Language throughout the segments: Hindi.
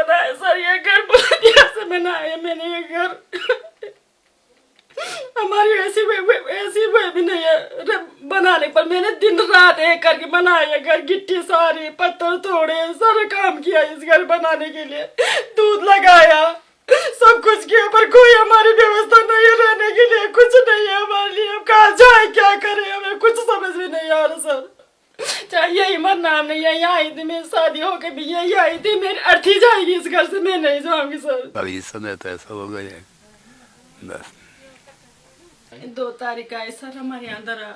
बनाया सर, ये घर बढ़िया से बनाया मैंने ये घर। हमारी ऐसी वे भी नहीं है बनाने पर, मैंने दिन रात एक करके बनाया घर, गिट्टी सारी पत्थर तोड़े, सारा काम किया इस घर बनाने के लिए, दूध लगाया, सब कुछ किया, पर कोई हमारी व्यवस्था नहीं है रहने के लिए, कुछ नहीं है हमारे लिए। अब कहाँ जाए, क्या करे, हमें कुछ समझ में नहीं आ रहा सर। चाहे यही मरना, हमने यही आई थी, मेरी शादी होके भी यही आई थी, मेरी अर्थी जाएगी इस घर से, मैं नहीं जाऊंगी सर। अभी इस समय तो ऐसा हो गया बस। 2 तारीख आए सर हमारे यहाँ दरार,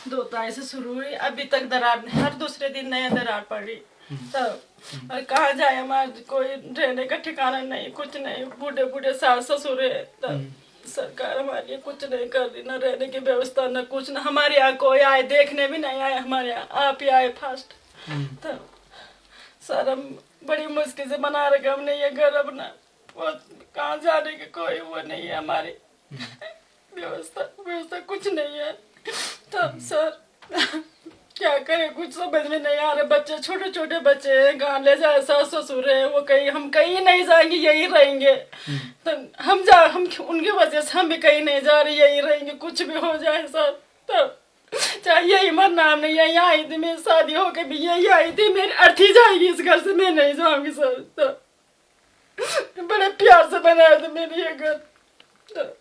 2 तारीख से शुरू हुई, अभी तक दरार, हर दूसरे दिन नया दरार पड़ी। तब और कहाँ जाए, हमारे कोई रहने का ठिकाना नहीं, कुछ नहीं, बूढ़े बूढ़े सास ससुर है। तब सरकार हमारे लिए कुछ नहीं कर रही, न रहने की व्यवस्था न कुछ, न हमारे यहाँ कोई आए देखने भी नहीं आए, हमारे यहाँ आप ही आए फर्स्ट। तब सर हम बड़ी मुश्किल से बना रखे हमने ये घर अपना, कहाँ जाने की कोई वो नहीं है, हमारी व्यवस्था कुछ नहीं है। तब सर क्या करें, कुछ समझ में नहीं आ रहा, बच्चे छोटे छोटे बच्चे हैं, गाँव ले जाए सास ससुर है, वो कहीं, हम कहीं नहीं जाएंगे, यही रहेंगे। तो हम उनकी वजह से हम भी कहीं नहीं जा रहे, यही रहेंगे, कुछ भी हो जाए सर। तब चाहे यही मरना, हमने यही आई थी, मेरी शादी होके भी यही आई थी, मेरी अर्थी जाएगी इस घर से, मैं नहीं जाऊंगी सर। तब बड़े प्यार से बनाया था मैंने ये घर।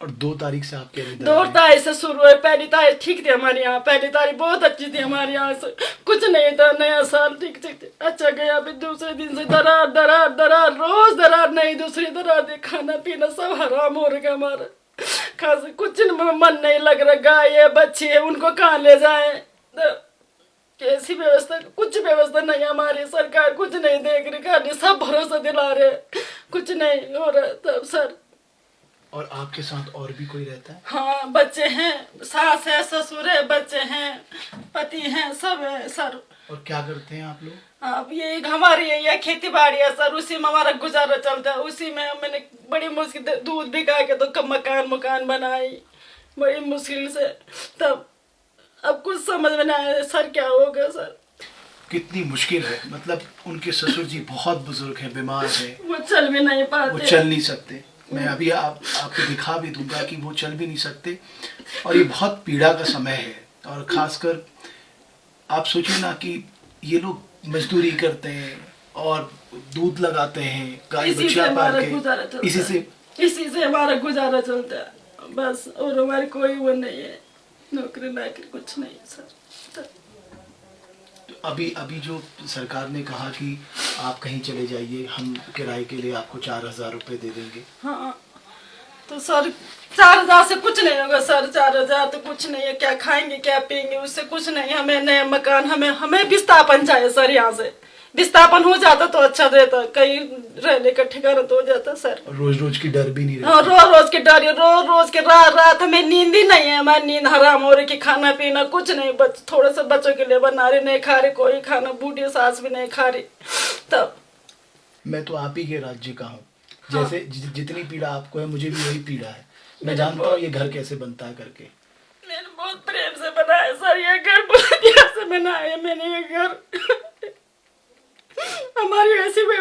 और 2 तारीख से आपके 2 तारीख से शुरू है, पहली तारीख ठीक थी हमारे यहाँ, पहली तारीख बहुत अच्छी थी हमारे यहाँ से, कुछ नहीं था, नया साल ठीक अच्छा गया। फिर दूसरे दिन से दरार दरार दरार, रोज दरार, नहीं दूसरी दरार दे, खाना पीना सब हराम हो रहा हमारा, खास कुछ मन नहीं लग रहा, गाय है बच्चे है, उनको कहाँ ले जाए, कैसी व्यवस्था, कुछ व्यवस्था नहीं हमारी, सरकार कुछ नहीं देख रही, खाली सब भरोसा दिला रहे, कुछ नहीं हो रहा। तब सर और आपके साथ और भी कोई रहता है? हाँ बच्चे हैं, सास है, ससुर है, बच्चे हैं, पति हैं, सब है सर। और क्या करते हैं आप लोग? अब ये हमारी ये खेती बाड़ी है सर, उसी में हमारा गुजारा चलता है, उसी में मैंने बड़ी मुश्किल दूध बिका के तो मकान बनाई बड़ी मुश्किल से। तब अब कुछ समझ में नहीं आया सर, क्या होगा सर। कितनी मुश्किल है, मतलब उनके ससुर जी बहुत बुजुर्ग हैं, बीमार हैं, वो चल भी नहीं पाते, वो चल नहीं सकते। मैं अभी आपको दिखा भी दूंगा कि वो चल भी नहीं सकते, और ये बहुत पीड़ा का समय है। और खासकर आप सोचिए ना कि ये लोग मजदूरी करते हैं और दूध लगाते हैं, गाय बछिया पाल के, इसी से हमारा गुजारा चलता है बस, और हमारी कोई वो नहीं है, नौकरी लायक कुछ नहीं है सर। अभी जो सरकार ने कहा कि आप कहीं चले जाइए, हम किराए के लिए आपको 4000 रुपए दे देंगे। हाँ तो सर 4000 से कुछ नहीं होगा सर, 4000 तो कुछ नहीं है, क्या खाएंगे क्या पिएंगे, उससे कुछ नहीं। हमें नया मकान, हमें विस्थापन चाहिए सर, यहाँ से विस्थापन हो जाता तो अच्छा रहता, कहीं रहने का ठिकाना तो हो जाता सर। रोज रोज की डर भी नहीं रहता? रोज के डर, रोज के रात हमें नींद ही नहीं है, हमारी नींद हराम हो रही कि खाना पीना कुछ नहीं, थोड़े से बच्चों के लिए बना रहे, नहीं खा रहे कोई खाना, बूढ़ी सास भी नहीं खा रही। तब मैं तो आप ही के राज्य का हूँ, जैसे जितनी पीड़ा आपको है मुझे भी वही पीड़ा है, मैं जानता हूँ ये घर कैसे बनता है करके। मैंने बहुत प्रेम से बनाया सर ये घर, बढ़िया से बनाया मैंने ये घर। हमारी ऐसी वे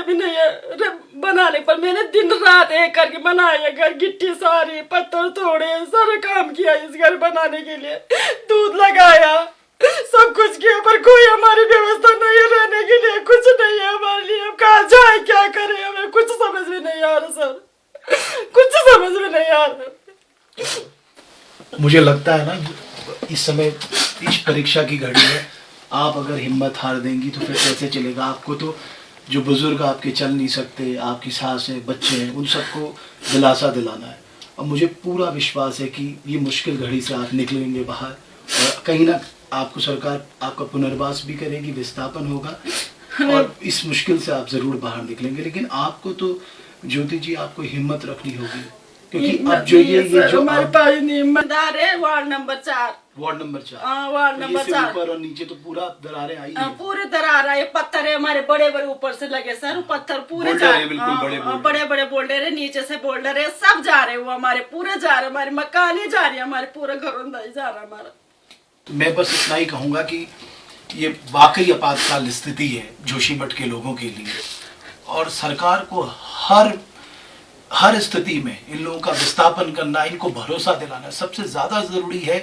भी नहीं है बनाने पर, मैंने दिन रात एक करके बनाया घर, गिट्टी सारी पत्थर तोड़े, सारा काम किया इस घर बनाने के लिए, दूध लगाया, सब कुछ किया, पर कोई हमारी व्यवस्था नहीं है रहने के लिए, कुछ नहीं है हमारे लिए। अब कहाँ जाए, क्या करे, हमें कुछ समझ में नहीं आ रहा सर, कुछ समझ में नहीं आ रहा। मुझे लगता है ना इस समय इस परीक्षा की घड़ी है, आप अगर हिम्मत हार देंगी तो फिर कैसे चलेगा। आपको तो जो बुजुर्ग आपके चल नहीं सकते, आपकी सास है, बच्चे हैं, उन सबको दिलासा दिलाना है। और मुझे पूरा विश्वास है कि ये मुश्किल घड़ी से आप निकलेंगे बाहर, और कहीं ना आपको सरकार आपका पुनर्वास भी करेगी, विस्थापन होगा, और इस मुश्किल से आप जरूर बाहर निकलेंगे। लेकिन आपको तो ज्योति जी, आपको हिम्मत रखनी होगी, क्योंकि अब जो ये जो हमारे पास ईमानदार है, ward number 4, ward number 4, ward number 4 ऊपर और नीचे तो पूरा दरारें आई हैं। पूरे दरार है, पत्थर है हमारे बड़े बड़े ऊपर से लगे सर, पत्थर पूरे बड़े बड़े बोल्डर है, नीचे से बोल्डर है, सब जा रहे, वो हमारे पूरे जा रहे, हमारे मकान ही जा रही है, हमारे पूरा घर जा रहा है हमारा। तो मैं बस इतना ही कहूंगा कि ये वाकई आपातकाल स्थिति है जोशीमठ के लोगों के लिए, और सरकार को हर स्थिति में इन लोगों का विस्थापन करना, इनको भरोसा दिलाना सबसे ज्यादा जरूरी है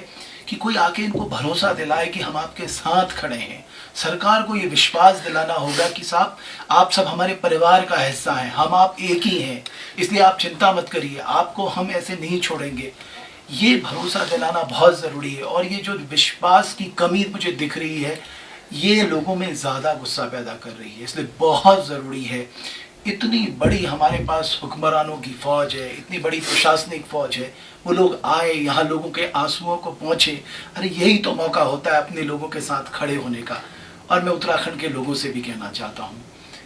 कि कोई आके इनको भरोसा दिलाए कि हम आपके साथ खड़े हैं। सरकार को ये विश्वास दिलाना होगा कि साहब आप सब हमारे परिवार का हिस्सा हैं, हम आप एक ही हैं, इसलिए आप चिंता मत करिए, आपको हम ऐसे नहीं छोड़ेंगे। ये भरोसा दिलाना बहुत ज़रूरी है। और ये जो विश्वास की कमी मुझे दिख रही है, ये लोगों में ज़्यादा गुस्सा पैदा कर रही है, इसलिए बहुत ज़रूरी है। इतनी बड़ी हमारे पास हुक्मरानों की फ़ौज है, इतनी बड़ी प्रशासनिक फ़ौज है, वो लोग आए यहाँ लोगों के आंसुओं को पहुँचे। अरे यही तो मौका होता है अपने लोगों के साथ खड़े होने का। और मैं उत्तराखंड के लोगों से भी कहना चाहता हूँ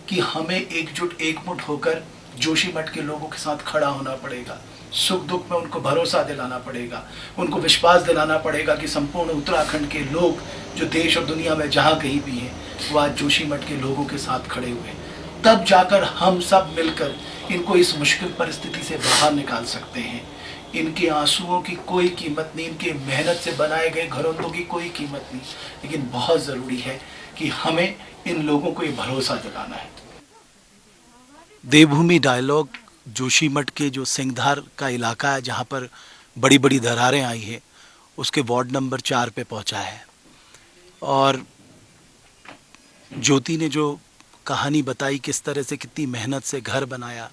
कि हमें एकमुठ होकर जोशीमठ के लोगों के साथ खड़ा होना पड़ेगा। सुख दुख में उनको भरोसा दिलाना पड़ेगा, उनको विश्वास दिलाना पड़ेगा कि संपूर्ण उत्तराखंड के लोग जो देश और दुनिया में जहाँ कहीं भी हैं, वो आज जोशीमठ के लोगों के साथ खड़े हुए हैं। तब जाकर हम सब मिलकर इनको इस मुश्किल परिस्थिति से बाहर निकाल सकते हैं। इनके आंसुओं की कोई कीमत नहीं, इनके मेहनत से बनाए गए घरौंदों की कोई कीमत नहीं, लेकिन बहुत ज़रूरी है कि हमें इन लोगों को ये भरोसा दिलाना है। देवभूमि डायलॉग जोशीमठ के जो सिंगधार का इलाका है, जहाँ पर बड़ी बड़ी दरारें आई हैं, उसके वार्ड नंबर 4 पे पहुँचा है। और ज्योति ने जो कहानी बताई, किस तरह से कितनी मेहनत से घर बनाया,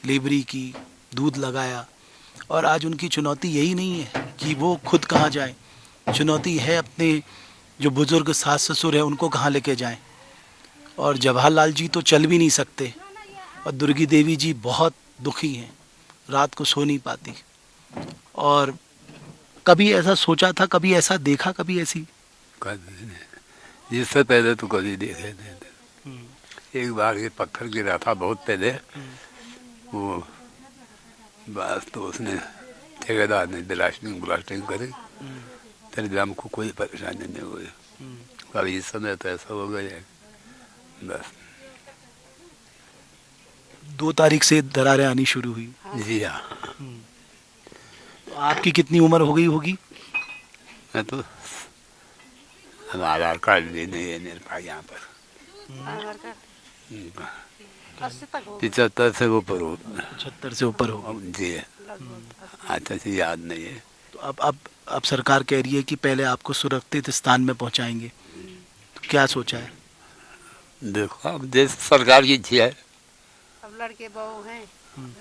लेबरी की, दूध लगाया, और आज उनकी चुनौती यही नहीं है कि वो खुद कहाँ जाएं, चुनौती है अपने जो बुज़ुर्ग सास ससुर हैं उनको कहाँ लेके जाएं। और जवाहरलाल जी तो चल भी नहीं सकते, और दुर्गी देवी जी बहुत दुखी हैं, रात को सो नहीं पाती। और कभी ऐसा सोचा था, कभी ऐसा देखा, कभी ऐसी जिससे पहले तो कभी देखे नहीं थे। एक बार ये पत्थर गिरा था बहुत पहले, वो बस तो उसने ठेकेदार ने ब्लास्टिंग करी, फिर हमको कोई परेशानी नहीं हुई। अब इस समय तो ऐसा हो गया बस। 2 तारीख से दरारें आनी शुरू हुई। जी हाँ। तो आपकी कितनी उम्र हो गई होगी? मैं तो आधार कार्ड भी नहीं है मेरे पास यहाँ पर। 75 से ऊपर हो। 75 से ऊपर हो जी। अच्छा से याद नहीं है। तो अब सरकार कह रही है कि पहले आपको सुरक्षित स्थान में पहुंचाएंगे, तो क्या सोचा है? देखो अब देश सरकार की इच्छा है। अब लड़के बहू हैं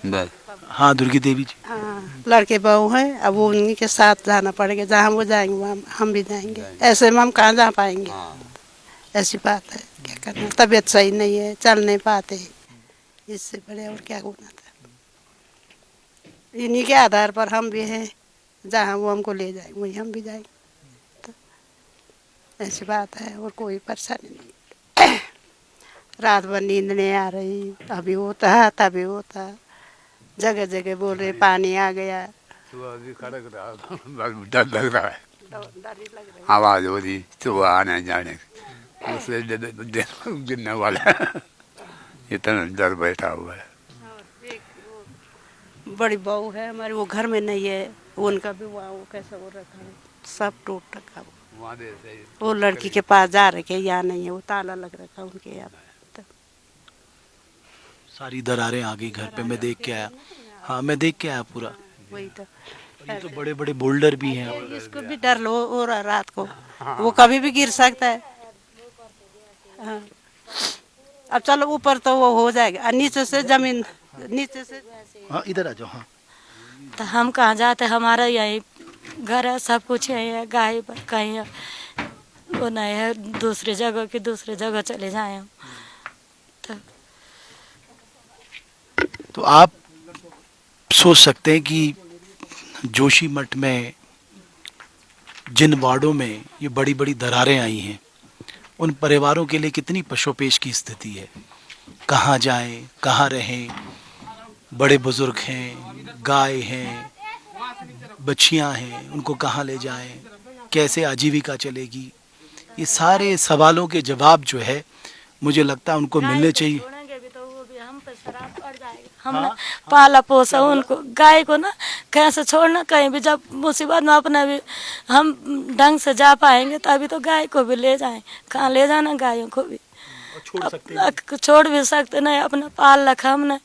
बस। हाँ दुर्गी देवी जी, हाँ लड़के बहू हैं, अब वो उन्हीं के साथ जाना पड़ेगा, जहाँ वो जाएंगे वहाँ हम भी जाएंगे। ऐसे में हम कहाँ जा पाएंगे? ऐसी बात है, क्या करना, तबीयत सही नहीं है, चल नहीं पाते, इससे बड़े और क्या होना था। इन्हीं के आधार पर हम भी हैं, जहाँ वो हमको ले जाएंगे वहीं हम भी जाएंगे, तो ऐसी बात है, और कोई परेशानी नहीं। रात भर नींद नहीं आ रही, अभी होता तभी होता, जगह जगह बोल रहे पानी आ गया। सुबह भी खड़क रहा था, डर लग रहा है, डर ही लग रहा है। आवाज हो रही सुबह आने जाने, उससे गिरने वाला है, इतना डर बैठा हुआ है। बड़ी बहू है हमारी, वो घर में नहीं है, उनका भी वहाँ वो कैसा हो रखा है, सब टूट रखा। वो लड़की के पास जा रखे, यहाँ नहीं है, वो ताला लग रखा उनके यहाँ। सारी दरारें आ गई घर पे, मैं देख के आया। हाँ मैं देख के आया पूरा। वही तो, ये तो बड़े बड़े बोल्डर भी हैं। इसको भी डर हो रहा रात को, वो कभी भी गिर सकता है। हाँ। अब चलो ऊपर तो वो हो जाएगा, नीचे से जमीन, नीचे से। हाँ इधर आ जाओ। हाँ तो हम कहाँ जाते, हमारा यही घर है, सब कुछ यही है, गाय कहीं वो नहीं है दूसरी जगह चले जाए हम। तो आप सोच सकते हैं कि जोशीमठ में जिन वार्डों में ये बड़ी बड़ी दरारें आई हैं, उन परिवारों के लिए कितनी पशोपेश की स्थिति है। कहाँ जाएं, कहाँ रहें, बड़े बुजुर्ग हैं, गाय हैं, बच्चियां हैं, उनको कहाँ ले जाएं, कैसे आजीविका चलेगी, ये सारे सवालों के जवाब जो है मुझे लगता है उनको मिलने चाहिए। हमने पाला पोसा उनको, गाय को ना कैसे छोड़ना, कहीं भी जब मुसीबत में अपना भी हम ढंग से जा पाएंगे तभी तो गाय को भी ले जाएं, कहाँ ले जाना गायों को भी। छोड़ सकते हैं? छोड़ भी सकते नहीं, अपना पाल रखा हमने,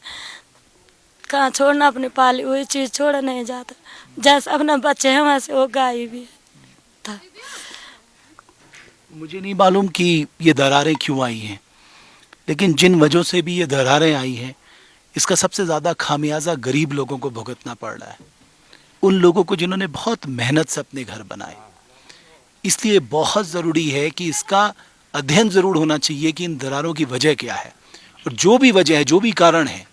कहाँ छोड़ना, अपनी पाली वही चीज़ छोड़ नहीं जाता। जैसे अपना बच्चे हैं वैसे वो गाय भी था। मुझे नहीं मालूम कि ये दरारें क्यों आई हैं, लेकिन जिन वजहों से भी ये दरारें आई हैं, इसका सबसे ज़्यादा खामियाजा गरीब लोगों को भुगतना पड़ रहा है, उन लोगों को जिन्होंने बहुत मेहनत से अपने घर बनाए। इसलिए बहुत ज़रूरी है कि इसका अध्ययन ज़रूर होना चाहिए कि इन दरारों की वजह क्या है, और जो भी वजह है, जो भी कारण है,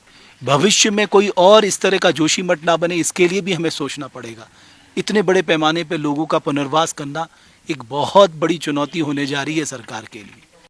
भविष्य में कोई और इस तरह का जोशीमठ ना बने, इसके लिए भी हमें सोचना पड़ेगा। इतने बड़े पैमाने पर लोगों का पुनर्वास करना एक बहुत बड़ी चुनौती होने जा रही है सरकार के लिए।